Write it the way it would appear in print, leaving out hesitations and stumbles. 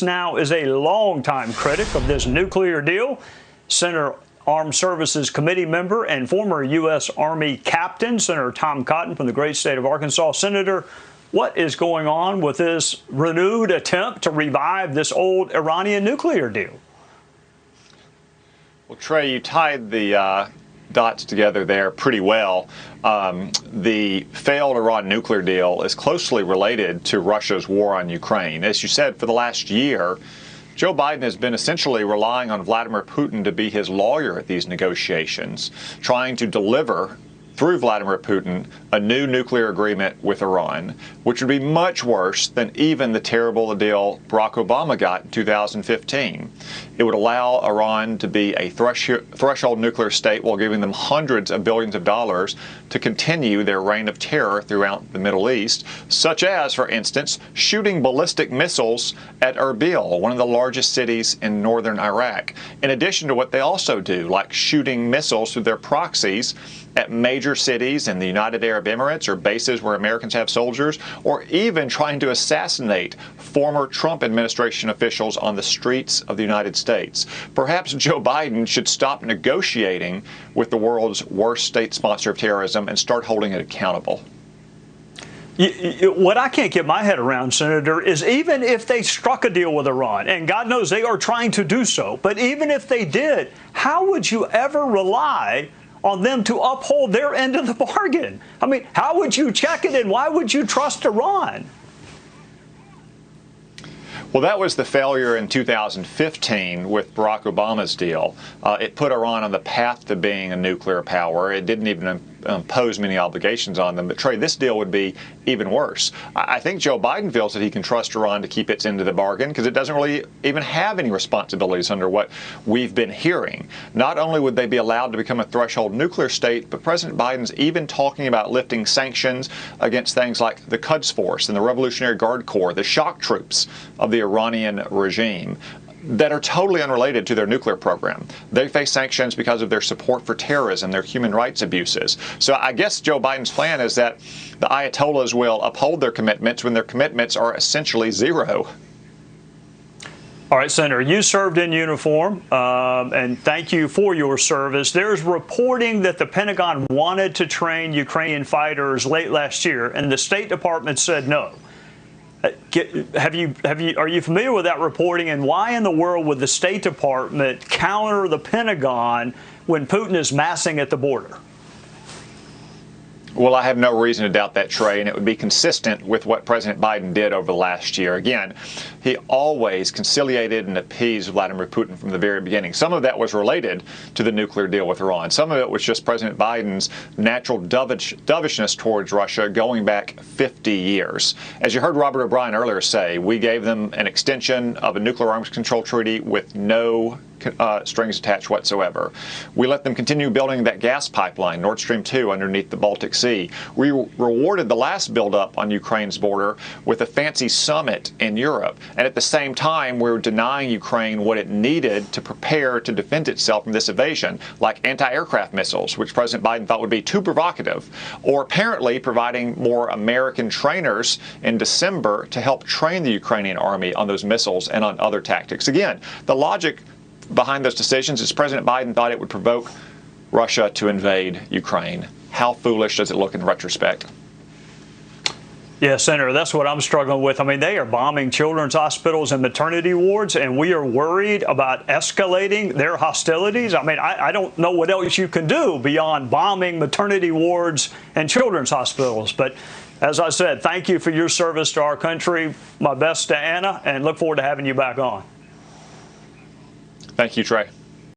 now is a longtime critic of this nuclear deal. Senator Armed Services Committee member and former U.S. Army captain, Senator Tom Cotton from the great state of Arkansas. Senator, what is going on with this renewed attempt to revive this old Iranian nuclear deal? Well, Trey, you tied the dots together there pretty well. The failed Iran nuclear deal is closely related to Russia's war on Ukraine. As you said, for the last year, Joe Biden has been essentially relying on Vladimir Putin to be his lawyer at these negotiations, trying to deliver through Vladimir Putin a new nuclear agreement with Iran, which would be much worse than even the terrible deal Barack Obama got in 2015. It would allow Iran to be a threshold nuclear state while giving them hundreds of billions of dollars to continue their reign of terror throughout the Middle East, such as, for instance, shooting ballistic missiles at Erbil, one of the largest cities in northern Iraq, in addition to what they also do, like shooting missiles through their proxies at major cities in the United Arab Emirates or bases where Americans have soldiers, or even trying to assassinate former Trump administration officials on the streets of the United States. Perhaps Joe Biden should stop negotiating with the world's worst state sponsor of terrorism and start holding it accountable. What I can't get my head around, Senator, is even if they struck a deal with Iran, and God knows they are trying to do so, but even if they did, how would you ever rely on them to uphold their end of the bargain? I mean, how would you check it, and why would you trust Iran? Well, that was the failure in 2015 with Barack Obama's deal. It put Iran on the path to being a nuclear power. It didn't even impose many obligations on them. But Trey, this deal would be even worse. I think Joe Biden feels that he can trust Iran to keep its end of the bargain because it doesn't really even have any responsibilities under what we've been hearing. Not only would they be allowed to become a threshold nuclear state, but President Biden's even talking about lifting sanctions against things like the Quds Force and the Revolutionary Guard Corps, the shock troops of the Iranian regime, that are totally unrelated to their nuclear program. They face sanctions because of their support for terrorism, their human rights abuses. So I guess Joe Biden's plan is that the Ayatollahs will uphold their commitments when their commitments are essentially zero. All right, Senator, you served in uniform, and thank you for your service. There's reporting that the Pentagon wanted to train Ukrainian fighters late last year, and the State Department said no. Are you familiar with that reporting, and why in the world would the State Department counter the Pentagon when Putin is massing at the border? Well, I have no reason to doubt that, Trey, and it would be consistent with what President Biden did over the last year. Again, he always conciliated and appeased Vladimir Putin from the very beginning. Some of that was related to the nuclear deal with Iran. Some of it was just President Biden's natural dovishness towards Russia going back 50 years. As you heard Robert O'Brien earlier say, we gave them an extension of a nuclear arms control treaty with no strings attached whatsoever. We let them continue building that gas pipeline, Nord Stream 2, underneath the Baltic Sea. We rewarded the last buildup on Ukraine's border with a fancy summit in Europe. And at the same time, we were denying Ukraine what it needed to prepare to defend itself from this invasion, like anti-aircraft missiles, which President Biden thought would be too provocative, or apparently providing more American trainers in December to help train the Ukrainian army on those missiles and on other tactics. Again, the logic behind those decisions is President Biden thought it would provoke Russia to invade Ukraine. How foolish does it look in retrospect? Yeah, Senator, that's what I'm struggling with. I mean, they are bombing children's hospitals and maternity wards, and we are worried about escalating their hostilities. I mean, I don't know what else you can do beyond bombing maternity wards and children's hospitals. But as I said, thank you for your service to our country. My best to Anna, and look forward to having you back on. Thank you, Trey.